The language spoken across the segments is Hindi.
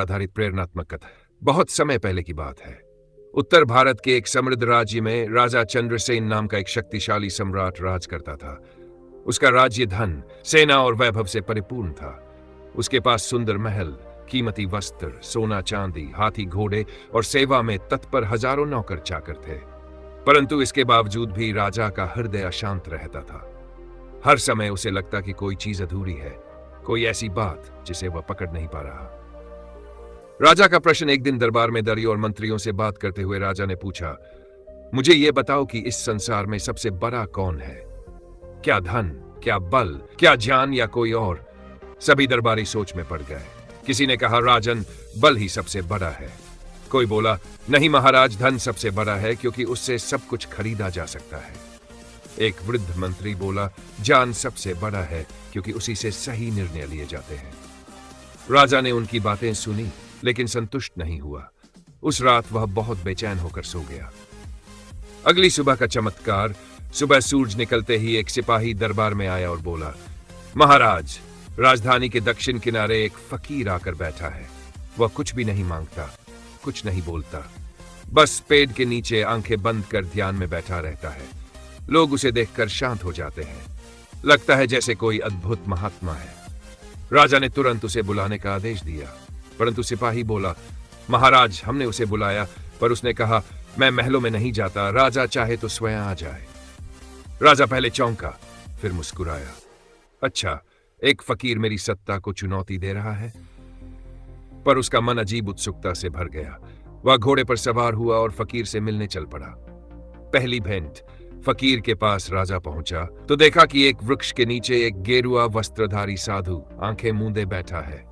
आधारित प्रेरणात्मक कथा। बहुत समय पहले की बात है। उत्तर भारत के एक समृद्ध राज्य में राजा चंद्रसेन नाम का एक शक्तिशाली सम्राट राज करता था। उसका राज्य धन, सेना और वैभव से परिपूर्ण था। उसके पास सुंदर महल, कीमती वस्त्र, सोना चांदी, हाथी घोड़े और सेवा में तत्पर हजारों नौकर चाकर थे। परंतु इसके बावजूद भी राजा का हृदय अशांत रहता था। हर समय उसे लगता कि कोई चीज अधूरी है, कोई ऐसी बात जिसे वह पकड़ नहीं पा रहा। राजा का प्रश्न एक दिन दरबार में दरियों और मंत्रियों से बात करते हुए राजा ने पूछा, मुझे यह बताओ कि इस संसार में सबसे बड़ा कौन है? क्या धन, क्या बल, क्या ज्ञान या कोई और? सभी दरबारी सोच में पड़ गए। किसी ने कहा, राजन, बल ही सबसे बड़ा है। कोई बोला, नहीं महाराज, धन सबसे बड़ा है क्योंकि उससे सब कुछ खरीदा जा सकता है। एक वृद्ध मंत्री बोला, ज्ञान सबसे बड़ा है क्योंकि उसी से सही निर्णय लिए जाते हैं। राजा ने उनकी बातें सुनी लेकिन संतुष्ट नहीं हुआ। उस रात वह बहुत बेचैन होकर सो गया। अगली सुबह का चमत्कार। सुबह सूरज निकलते ही एक सिपाही दरबार में आया और बोला, महाराज, राजधानी के दक्षिण किनारे एक फकीर आकर बैठा है। वह कुछ भी नहीं मांगता, कुछ नहीं बोलता, बस पेड़ के नीचे आंखें बंद कर ध्यान में बैठा रहता है। लोग उसे देखकर शांत हो जाते हैं। लगता है जैसे कोई अद्भुत महात्मा है। राजा ने तुरंत उसे बुलाने का आदेश दिया, परंतु सिपाही बोला, महाराज, हमने उसे बुलाया पर उसने कहा, मैं महलों में नहीं जाता, राजा चाहे तो स्वयं आ जाए। राजा पहले चौंका, फिर मुस्कुराया। अच्छा, एक फकीर मेरी सत्ता को चुनौती दे रहा है? पर उसका मन अजीब उत्सुकता से भर गया। वह घोड़े पर सवार हुआ और फकीर से मिलने चल पड़ा। पहली भेंट। फकीर के पास राजा पहुंचा तो देखा कि एक वृक्ष के नीचे एक गेरुआ वस्त्रधारी साधु आंखें मूंदे बैठा है।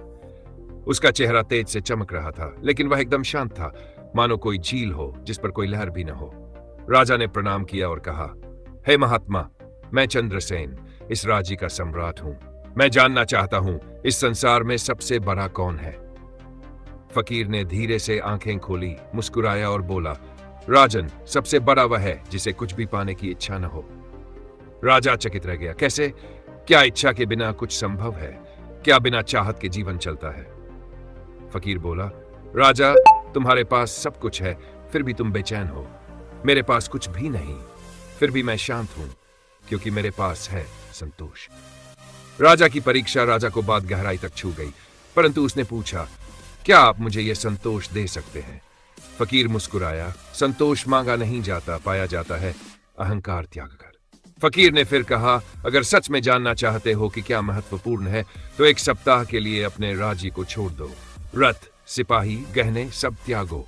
उसका चेहरा तेज से चमक रहा था, लेकिन वह एकदम शांत था, मानो कोई झील हो जिस पर कोई लहर भी न हो। राजा ने प्रणाम किया और कहा, हे महात्मा, मैं चंद्रसेन इस राज्य का सम्राट हूं। मैं जानना चाहता हूं, इस संसार में सबसे बड़ा कौन है? फकीर ने धीरे से आंखें खोली, मुस्कुराया और बोला, राजन, सबसे बड़ा वह है जिसे कुछ भी पाने की इच्छा न हो। राजा चकित रह गया। कैसे? क्या इच्छा के बिना कुछ संभव है? क्या बिना चाहत के जीवन चलता है? फकीर बोला, राजा, तुम्हारे पास सब कुछ है, फिर भी तुम बेचैन हो। मेरे पास कुछ भी नहीं, फिर भी मैं शांत हूं, क्योंकि मेरे पास है संतोष। राजा की परीक्षा राजा को बात गहराई तक छू गई, परंतु उसने पूछा, क्या आप मुझे यह संतोष दे सकते हैं? फकीर मुस्कुराया, संतोष मांगा नहीं जाता, पाया जाता है अहंकार त्याग कर। फकीर ने फिर कहा, अगर सच में जानना चाहते हो कि क्या महत्वपूर्ण है, तो एक सप्ताह के लिए अपने राज्य को छोड़ दो। रथ, सिपाही, गहने सब त्यागो।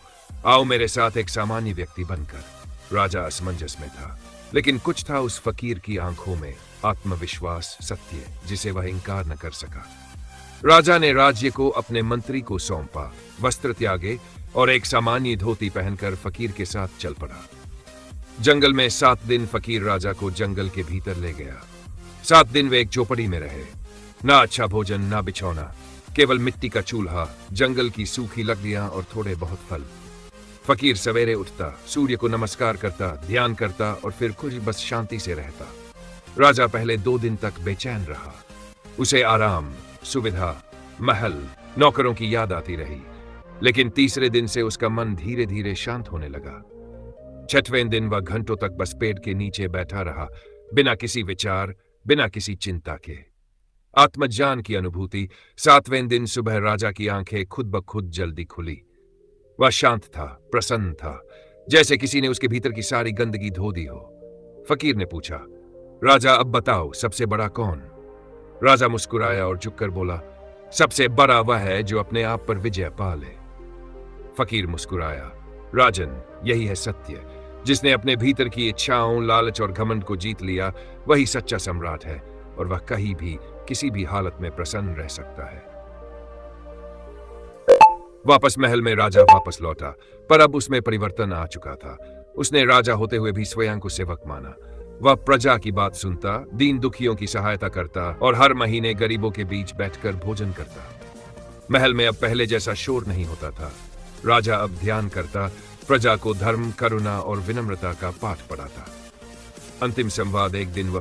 आओ मेरे साथ एक सामान्य व्यक्ति बनकर। राजा असमंजस में था, लेकिन कुछ था उस फकीर की आंखों में, आत्मविश्वास, सत्य, जिसे वह इंकार न कर सका। राजा ने राज्य को अपने मंत्री को सौंपा, वस्त्र त्यागे और एक सामान्य धोती पहनकर फकीर के साथ चल पड़ा। जंगल में 7 दिन फकीर राजा को जंगल के भीतर ले गया। 7 दिन वे एक झोपड़ी में रहे। ना अच्छा भोजन, ना बिछौना, केवल मिट्टी का चूल्हा, जंगल की सूखी लकड़ियां और थोड़े बहुत फल। फकीर सवेरे उठता, सूर्य को नमस्कार करता, ध्यान करता और फिर कुछ बस शांति से रहता। राजा पहले 2 दिन तक बेचैन रहा। उसे आराम, सुविधा, महल, नौकरों की याद आती रही, लेकिन तीसरे दिन से उसका मन धीरे धीरे शांत होने लगा। 6वें दिन वह घंटों तक बस पेड़ के नीचे बैठा रहा, बिना किसी विचार, बिना किसी चिंता के। आत्मज्ञान की अनुभूति। 7वें दिन सुबह राजा की आंखें खुद ब खुद जल्दी खुली। वह शांत था, प्रसन्न था, जैसे किसी ने उसके भीतर की सारी गंदगी धो दी हो। फकीर ने पूछा, राजा, अब बताओ, सबसे बड़ा कौन? राजा मुस्कुराया और झुककर बोला, सबसे बड़ा वह है जो अपने आप पर विजय पा ले। फकीर मुस्कुराया, राजन, यही है सत्य। जिसने अपने भीतर की इच्छाओं, लालच और घमंड को जीत लिया, वही सच्चा सम्राट है, और वह कहीं भी, किसी भी हालत में प्रसन्न रह सकता है। वापस महल में राजा वापस लौटा, पर अब उसमें परिवर्तन आ चुका था। उसने राजा होते हुए भी स्वयं को सेवक माना। वह प्रजा की बात सुनता, दीन दुखियों की सहायता करता और हर महीने गरीबों के बीच बैठकर भोजन करता। महल में अब पहले जैसा शोर नहीं होता था। राजा अब ध्यान करता, प्रजा को धर्म, करुणा और विनम्रता का पाठ पढ़ाता। अंतिम संवाद। एक दिन वह